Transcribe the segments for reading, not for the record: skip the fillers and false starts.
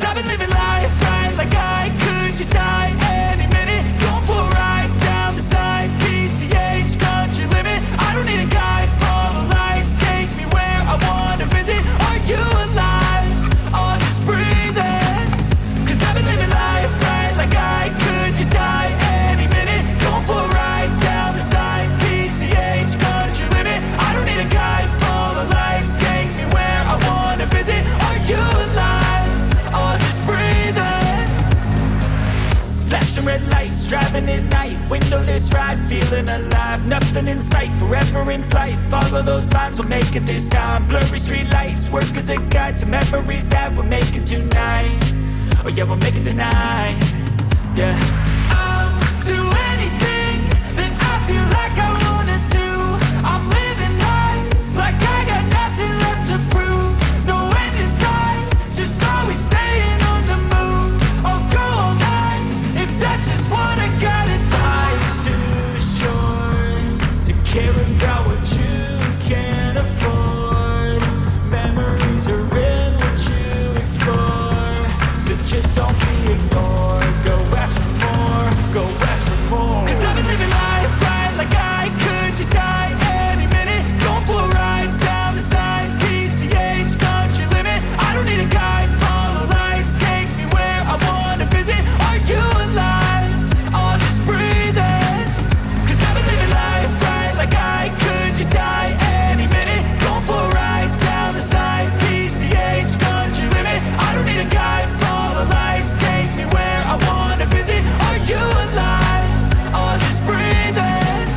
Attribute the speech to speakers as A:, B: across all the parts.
A: Cause I've been living life right like I could just die any minute. Going for a ride down the side, PCH, country limit. I don't need a guide, follow lights, take me where I wanna visit. Are you alive? Or just breathing? Cause I've been living life right like I could just die any minute. Going for a ride down the side, PCH, country limit. I don't need a guide, follow lights, take me where I wanna visit. Are you alive? Or just breathing? Flashing red lights, driving at night, windowless ride, feeling alive. Nothing in sight, forever in flight. Follow those lines, we'll make it this time. Blurry street lights, work as a guide to memories that we're making tonight. Oh yeah, we'll make it tonight. Yeah. I'll do anything that I feel like I wanna do. I'm living life like I got nothing left to prove. No end in sight, just always staying on the move. I'll go all night if that's just what I gotta do. Life's too short to care about what you can't afford. Memories are in what you explore, so just don't be ignored. Go ask for more, go ask for more. Cause I've been living life right like I could just die any minute. Going for a ride down the side, PCH, country limit. I don't need a guide, follow lights, take me where I wanna visit. Are you alive? Or just breathing? Cause I've been living life right like I could just die any minute. Going for a ride down the side, PCH, country limit. I don't need a guide, follow lights, take me where I wanna visit. Are you alive? Or just breathing?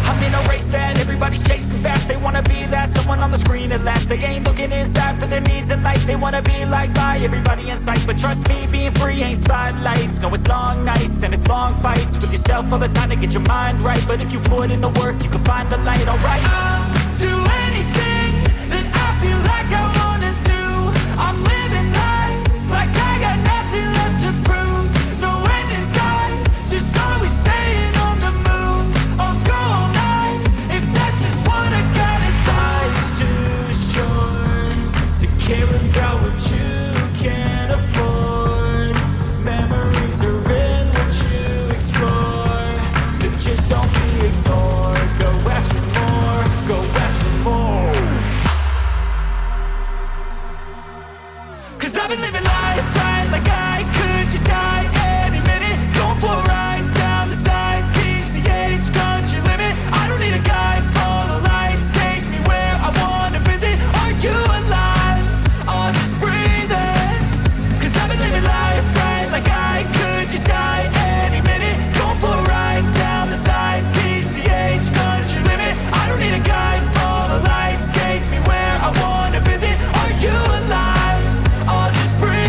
A: I'm in a race that everybody's chasing fast. They wanna be that someone on the screen at last. They ain't looking inside for their needs in life. They wanna be liked by everybody in sight. But trust me, being free ain't spotlights. No, it's long nights and it's long fights with yourself all the time to get your mind right. But if you put in the work, you can find the light, alright? I'll do anything that I feel like I wanna do. I'm living life like I got nothing left to prove. No end in sight, just always staying on the move. I'll go all night if that's just what I gotta do. Life's too short to care about what you can't afford. Memories are in what you explore, so just don't be ignored. Go ask for more, go ask for more. Cause I've been living life right like I could just die any minute. Going for a ride down the side, PCH, country limit. I don't need a guide, follow lights, take me where I wanna visit. Are you alive? Or just breathing? Cause I've been living life right like I could just die any minute. Going for a ride down the side, PCH, country limit. I don't need a guide, follow lights, take me where I wanna visit. Are you alive? Or just breathing?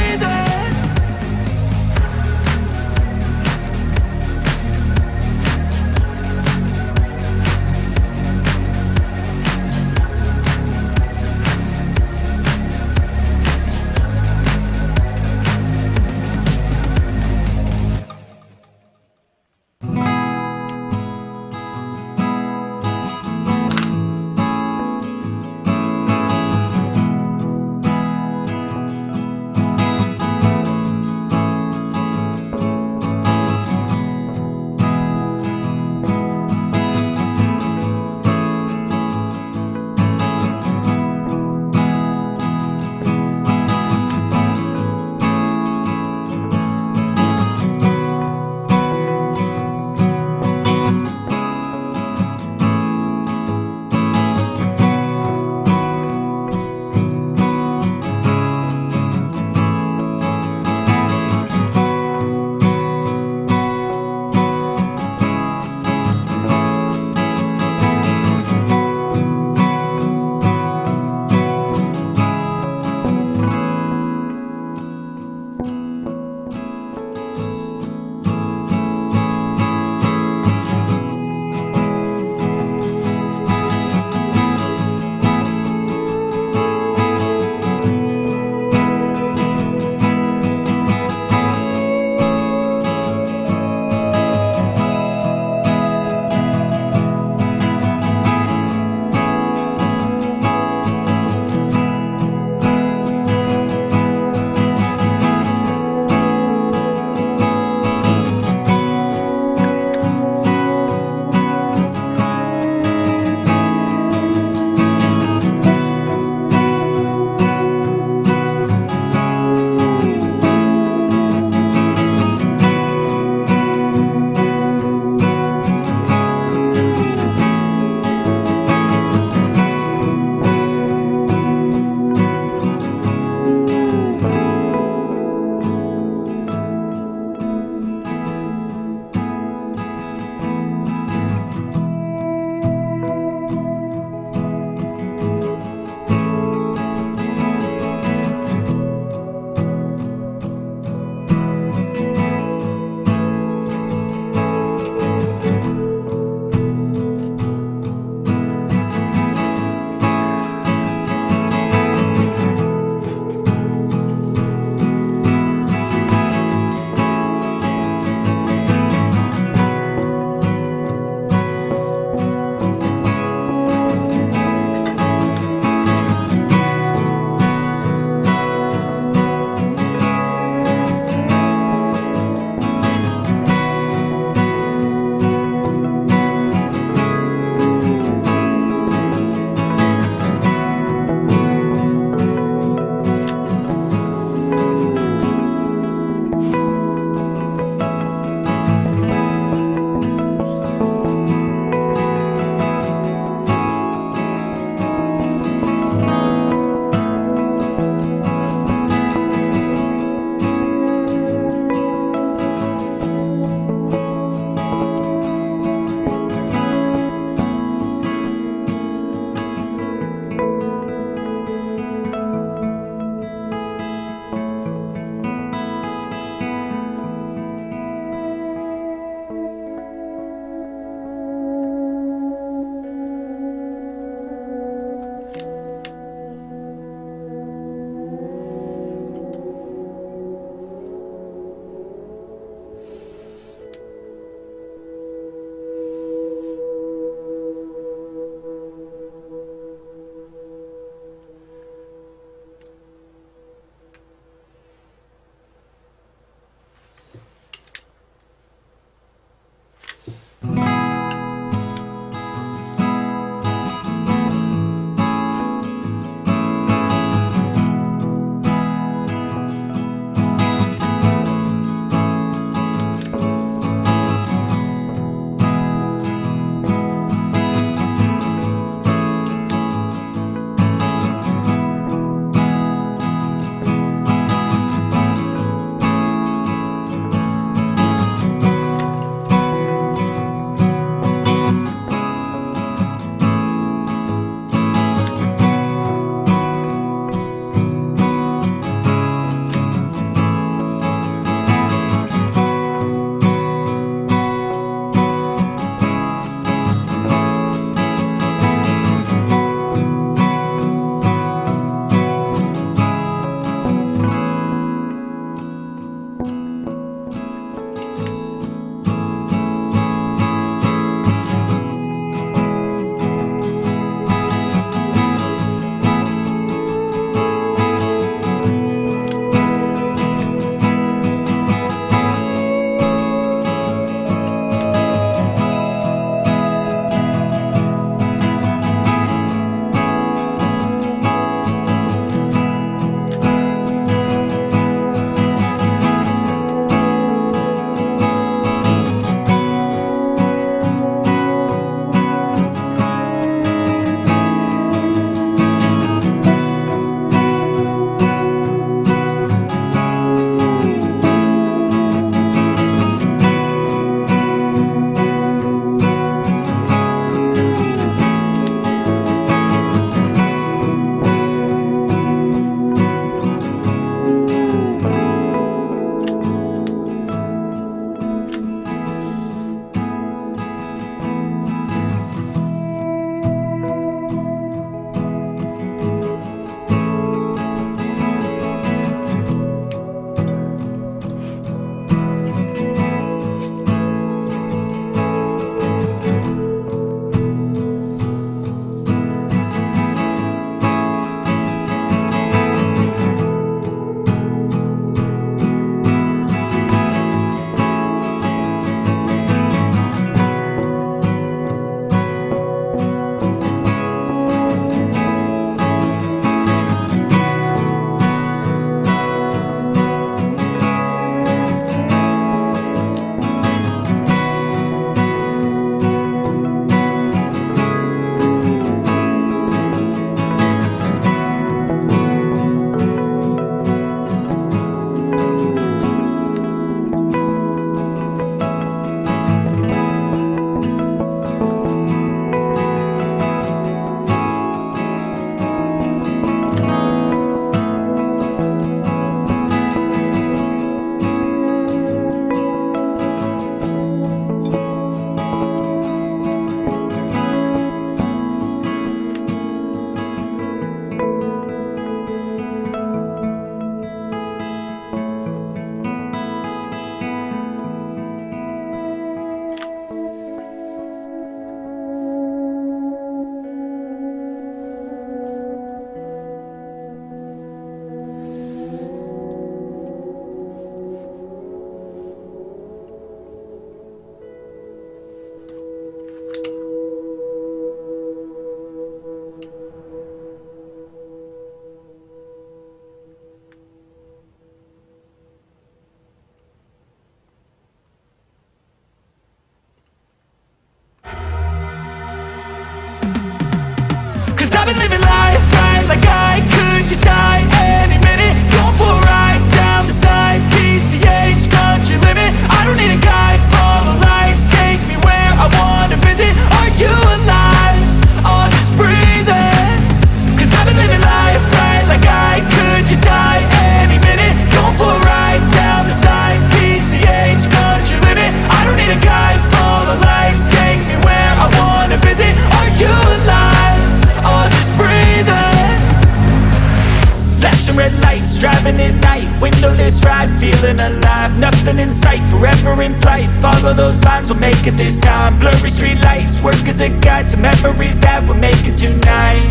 A: flashing red lights, driving at night, windowless ride, feeling alive. Nothing in sight, forever in flight. Follow those lines, we'll make it this time. Blurry street lights, work as a guide to memories that we're making tonight.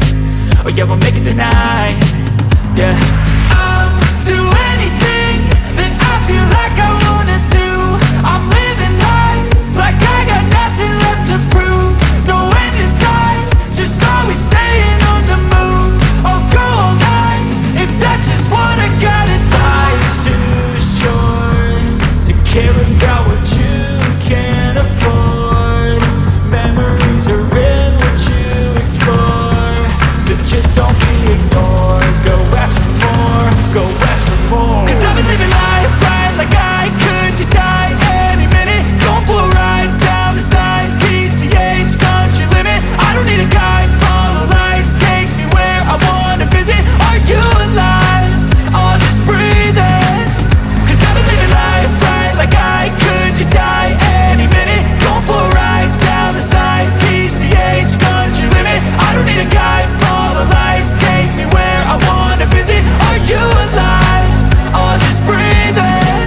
A: Oh yeah, we'll make it tonight. Yeah. I'll do anything that I feel like I wanna do. I'm living life like I got nothing left to prove. No end in sight, just always staying on the move. I'll go all night if that's just what I gotta do. Life's too short to care about what you can't afford. Memories are in what you explore, so just don't be ignored. Go ask for more, go ask for more. 'Cause I've been living life right like I could just die any minute. Going for a ride down the side, PCH, country limit. I don't need a guide, follow lights, take me where I wanna visit. Are you alive? I'll just breathe in. 'Cause I've been living life right like I could just die any minute. Going for a ride down the side, PCH, country limit. I don't need a guide, follow lights, take me where I wanna visit. Are you alive? I'll just breathe in.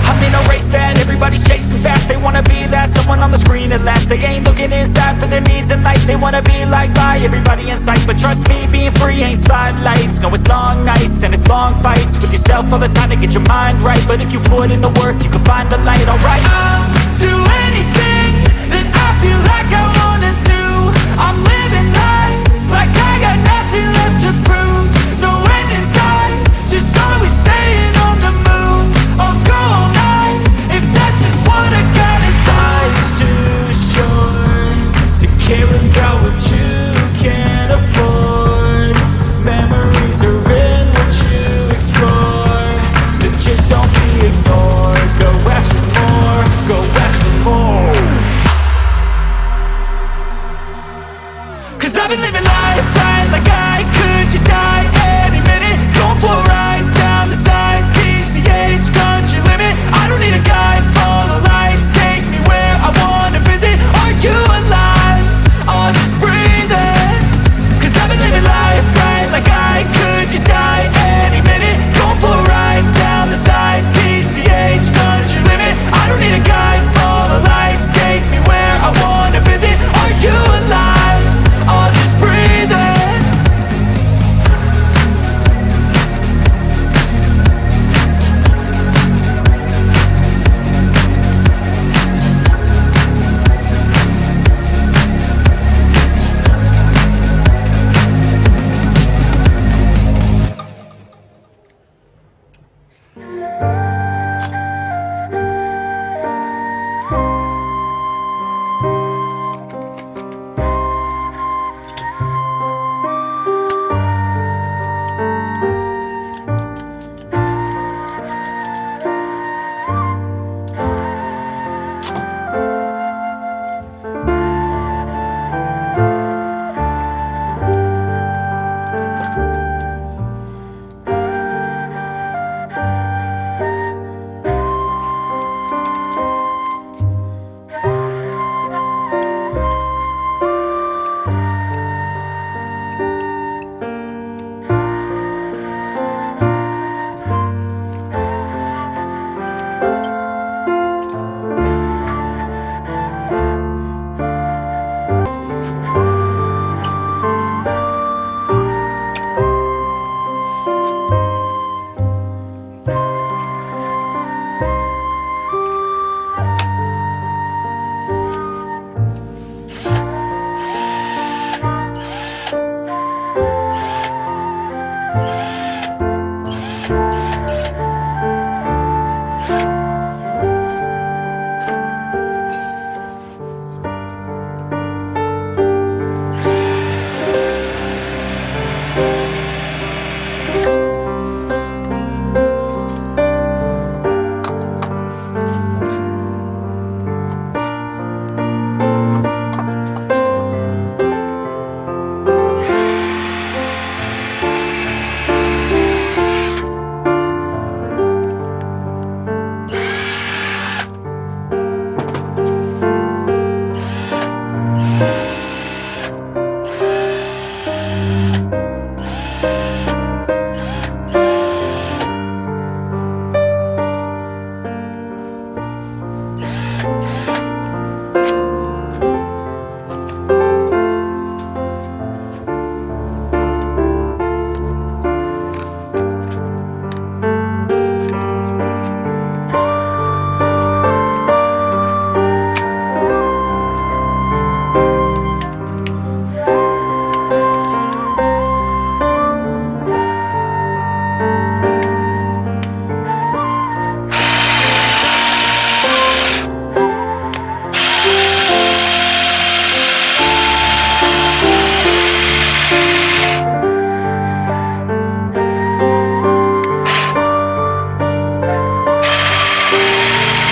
A: I'm in a race that everybody's chasing fast. They wanna be that someone on the screen at last. They ain't looking inside for their needs in life. They wanna be liked by everybody in sight. But trust me, being free ain't spotlights. No, it's long nights and it's long fights with yourself all the time to get your mind right. But if you put in the work, you can find the light, alright? I'll do anything that I feel like I wanna do. I'm living life like I got nothing left to prove. No end in sight, just always staying on the move. I'll go all night if that's just what I gotta do. Life's too short to care about what you can't afford. Memories are in what you explore, so just don't be ignored. Go ask for more, go ask for more.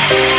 A: We'll